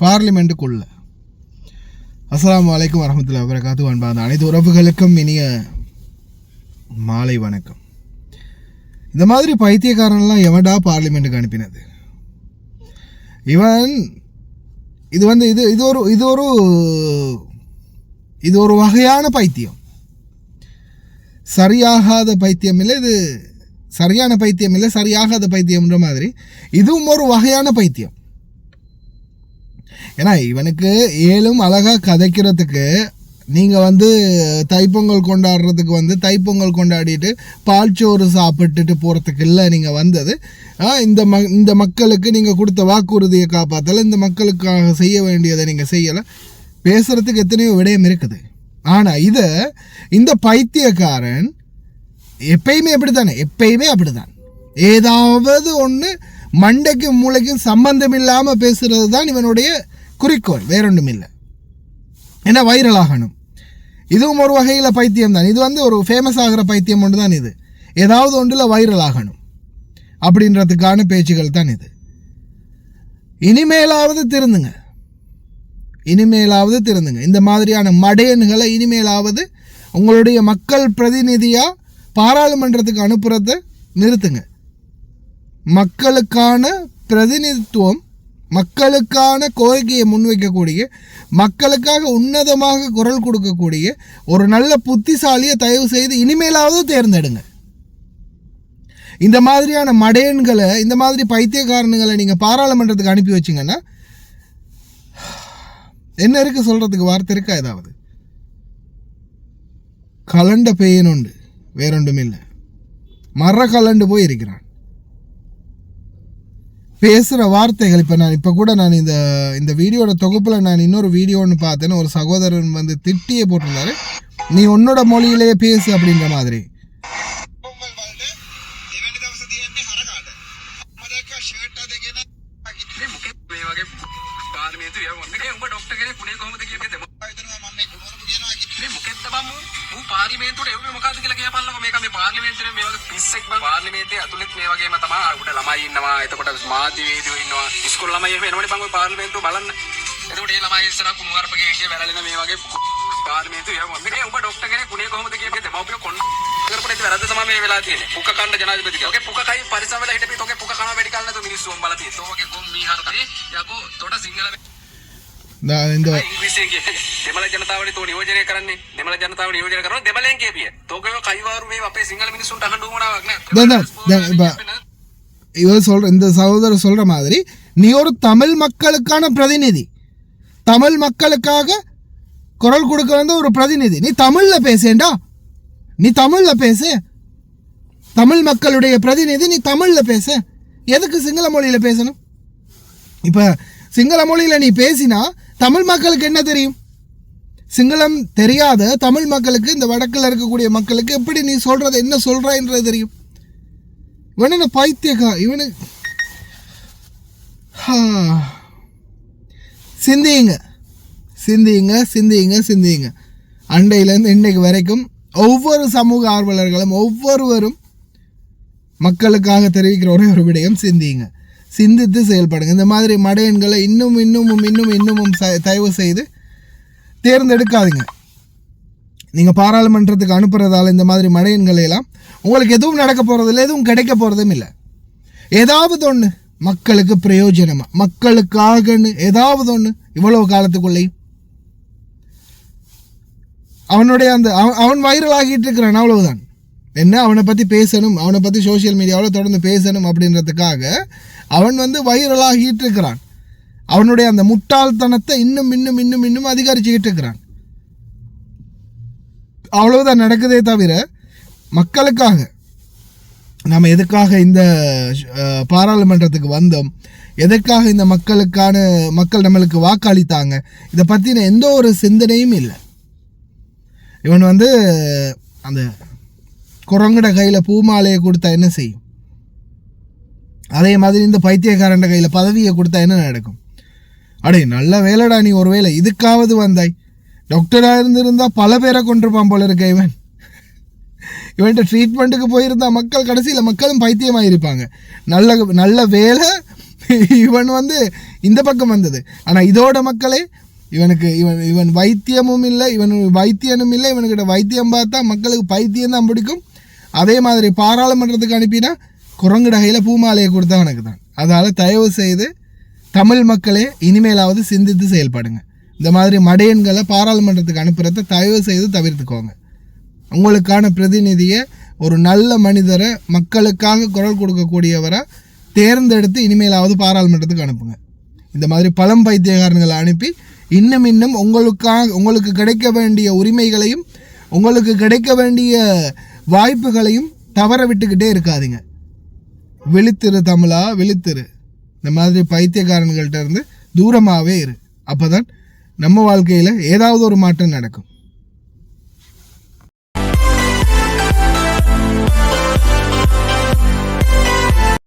பார்லிமெண்ட்டுக்குள்ள. அஸ்ஸலாமு அலைக்கும் வரஹ்மத்துல்லாஹி வபரகாத்துஹு. அன்பான அனைத்து உறவுகளுக்கும் இனிய மாலை வணக்கம். இந்த மாதிரி பைத்தியக்காரன்லாம் எவன்டா பார்லிமெண்ட்டுக்கு அனுப்பினது? இவன் இது ஒரு வகையான பைத்தியம். சரியாகாத பைத்தியம் இல்லை, இது சரியான பைத்தியம் இல்லை, சரியாகாத பைத்தியம்ன்ற மாதிரி இதுவும் ஒரு வகையான பைத்தியம். ஏன்னா இவனுக்கு ஏழும் அழகாக கதைக்கிறதுக்கு நீங்கள் தைப்பொங்கல் கொண்டாடுறதுக்கு தைப்பொங்கல் கொண்டாடிட்டு பால்ச்சோறு சாப்பிட்டுட்டு போகிறதுக்கு இல்லை நீங்கள் வந்தது. இந்த மக்களுக்கு நீங்கள் கொடுத்த வாக்குறுதியை காப்பாற்றலை, இந்த மக்களுக்காக செய்ய வேண்டியதை நீங்கள் செய்யலை. பேசுகிறதுக்கு எத்தனையோ விடயம் இருக்குது. ஆனால் இந்த பைத்தியக்காரன் எப்பயுமே அப்படித்தான். ஏதாவது ஒன்று மண்டைக்கும் மூளைக்கும் சம்பந்தம் இல்லாமல் பேசுகிறது தான் இவனுடைய குறிக்கோள், வேறொன்றும் இல்லை. ஏன்னா வைரல் ஆகணும். இதுவும் ஒரு வகையில் பைத்தியம் தான். இது ஒரு ஃபேமஸ் ஆகிற பைத்தியம் ஒன்று தான். இது ஏதாவது ஒன்றில் வைரல் ஆகணும் அப்படின்றதுக்கான பேச்சுகள் தான் இது. இனிமேலாவது திருந்துங்க. இந்த மாதிரியான மடையன்களை இனிமேலாவது உங்களுடைய மக்கள் பிரதிநிதியாக பாராளுமன்றத்துக்கு அனுப்புறதை நிறுத்துங்க. மக்களுக்கான பிரதிநிதித்துவம், மக்களுக்கான கோரிக்கையை முன்வைக்கக்கூடிய, மக்களுக்காக உன்னதமாக குரல் கொடுக்கக்கூடிய ஒரு நல்ல புத்திசாலியை தயவு செய்து இனிமேலாவது தேர்ந்தெடுங்க. இந்த மாதிரியான மடையன்களை, இந்த மாதிரி பைத்தியக்காரனுங்களை நீங்கள் பாராளுமன்றத்துக்கு அனுப்பி வச்சிங்கன்னா என்ன இருக்கு சொல்கிறதுக்கு? வார்த்தை இருக்கா? ஏதாவது கலண்ட பெய்யனுண்டு, வேறொன்றும் இல்லை. மர கலண்டு போய் இருக்கிறான். பேசுகிற வார்த்தைகள் இப்போ கூட நான் இந்த வீடியோட தொகுப்பில் நான் இன்னொரு வீடியோன்னு பார்த்தேன்னு ஒரு சகோதரன் திட்டியே போட்டிருந்தாரு, நீ உன்னோட மொழியிலேயே பேசு அப்படின்ற மாதிரி. පාර්ලිමේන්තුවට එව්වේ මොකද්ද කියලා කියපල්ලකො. මේක මේ පාර්ලිමේන්තුවේ මේ වගේ පිස්සෙක් බං. පාර්ලිමේන්තුවේ ඇතුළෙත් මේ වගේම තමයි උඩ ළමයි ඉන්නවා. එතකොට මාධ්‍යවේදීෝ ඉන්නවා. ඉස්කෝල ළමයි එහෙම එනවනේ බං ඔය පාර්ලිමේන්තුව බලන්න. එතකොට ඒ ළමයි ඉස්සරහ කුණුහරුපගේ හිටිය වැරලෙන මේ වගේ පාර්ලිමේන්තුවේ එහෙම මේක උඹ ડોක්ටර් කෙනෙක් උනේ කොහොමද කියපේ දෙමව්පියෝ කොන්න කරපුණ ඉතින් වැරද්ද තමයි මේ වෙලා තියෙන්නේ. පුක කන්න ජනාධිපති කියලා. ඔකේ පුක කයි පරිසම් වල හිටපිට ඔකේ පුක කනවා වැඩි කාලේ නැතුව මිනිස්සු උඹ බලලා තියෙන්නේ. ඔකේ කොම් මීහරතේ යකෝ තොට සිංහල දෙමළ ජනතාවට තෝ නියෝජනය කරන්නේ. දෙමළ ජනතාව නියෝජනය කරනවා දෙමළෙන් කියපිය. තෝකේ කයිවාරු මේ අපේ සිංහල මිනිස්සුන්ට අහන්න උවමනාවක් නෑ. இந்த சகோதரர் சொல்ற மாதிரி நீ ஒரு தமிழ் மக்களுக்கான பிரதிநிதி, தமிழ் மக்களுக்காக குரல் கொடுக்க ஒரு பிரதிநிதி. நீ தமிழ்ல பேசேண்டா, நீ தமிழ்ல பேசு. தமிழ் மக்களுடைய பிரதிநிதி, நீ தமிழ்ல பேச. எதுக்கு சிங்கள மொழியில பேசணும்? இப்ப சிங்கள மொழியில நீ பேசினா தமிழ் மக்களுக்கு என்ன தெரியும்? சிங்களம் தெரியாத தமிழ் மக்களுக்கு, இந்த வடக்கில் இருக்கக்கூடிய மக்களுக்கு எப்படி நீ சொல்றது என்ன சொல்றன்றது தெரியும். இவன் என்ன பைத்தியக்கா? இவனு சிந்திங்க. அண்டையிலேருந்து இன்னைக்கு வரைக்கும் ஒவ்வொரு சமூக ஆர்வலர்களும் ஒவ்வொருவரும் மக்களுக்காக தெரிவிக்கிற ஒரே ஒரு விடயம், சிந்தித்து செயல்படுங்க. இந்த மாதிரி மடையன்களை இன்னமும் தயவு செய்து தேர்ந்தெடுக்காதீங்க. நீங்கள் பாராளுமன்றத்துக்கு அனுப்புறதால இந்த மாதிரி மடையன்களை எல்லாம் உங்களுக்கு எதுவும் நடக்க போகிறதில்லை, எதுவும் கிடைக்க போகிறதும் இல்லை. ஏதாவது ஒன்று மக்களுக்கு பிரயோஜனமாக, மக்களுக்காகன்னு ஏதாவது ஒன்று இவ்வளவு காலத்துக்குள்ளேயும் அவனுடைய அவன் வைரல் ஆகிட்டு இருக்கிறான், அவ்வளவுதான். என்ன அவனை பற்றி பேசணும், அவனை பற்றி சோசியல் மீடியாவில் தொடர்ந்து பேசணும் அப்படின்றதுக்காக அவன் வைரல் ஆகிட்டு இருக்கிறான். அவனுடைய அந்த முட்டாள்தனத்தை இன்னும் அதிகரிச்சுக்கிட்டு இருக்கிறான். அவ்வளவுதான் நடக்குதே தவிர மக்களுக்காக நாம் எதுக்காக இந்த பாராளுமன்றத்துக்கு வந்தோம், எதற்காக இந்த மக்கள் நம்மளுக்கு வாக்களித்தாங்க, இதை பற்றின எந்த ஒரு சிந்தனையும் இல்லை. இவன் வந்து அந்த குரங்கட கையில் பூமாலையை கொடுத்தா என்ன செய்யும், அதே மாதிரி இந்த பைத்தியக்காரண்ட கையில் பதவியை கொடுத்தா என்ன நடக்கும்? அடே நல்ல வேலைடா, நீ ஒரு வேலை இதுக்காவது வந்தாய். டாக்டராக இருந்திருந்தால் பல பேரை கொண்டிருப்பான் போல இருக்க. இவன்கிட்ட ட்ரீட்மெண்ட்டுக்கு போயிருந்தா மக்கள் கடைசியில் மக்களும் பைத்தியமாக இருப்பாங்க. நல்ல வேலை இவன் வந்து இந்த பக்கம் வந்தது. ஆனால் இதோட மக்களே இவன் வைத்தியமும் இல்லை, இவன் வைத்தியனும் இல்லை. இவனுக்கிட்ட வைத்தியம் பார்த்தா மக்களுக்கு பைத்தியம் தான் பிடிக்கும். அதே மாதிரி பாராளுமன்றத்துக்கு அனுப்பினா குரங்குட கையில் பூமாலையை கொடுத்தா எனக்கு தான். அதனால் தயவு செய்து தமிழ் மக்களே இனிமேலாவது சிந்தித்து செயல்படுங்க. இந்த மாதிரி மடையன்களை பாராளுமன்றத்துக்கு அனுப்புறத தயவு செய்து தவிர்த்துக்கோங்க. உங்களுக்கான பிரதிநிதியை ஒரு நல்ல மனிதரை, மக்களுக்காக குரல் கொடுக்கக்கூடியவரை தேர்ந்தெடுத்து இனிமேலாவது பாராளுமன்றத்துக்கு அனுப்புங்க. இந்த மாதிரி பழம் பைத்தியக்காரர்களை அனுப்பி இன்னும் உங்களுக்கு கிடைக்க வேண்டிய உரிமைகளையும் உங்களுக்கு கிடைக்க வேண்டிய வாய்ப்புகளையும் தவற விட்டுக்கிட்டே இருக்காதீங்க. விழித்திரு தமிழா, விழித்திரு. இந்த மாதிரி பைத்தியக்காரன்கள்ட்ட இருந்து தூரமாகவே இரு. அப்போ தான் நம்ம வாழ்க்கையில் ஏதாவது ஒரு மாற்றம் நடக்கும்.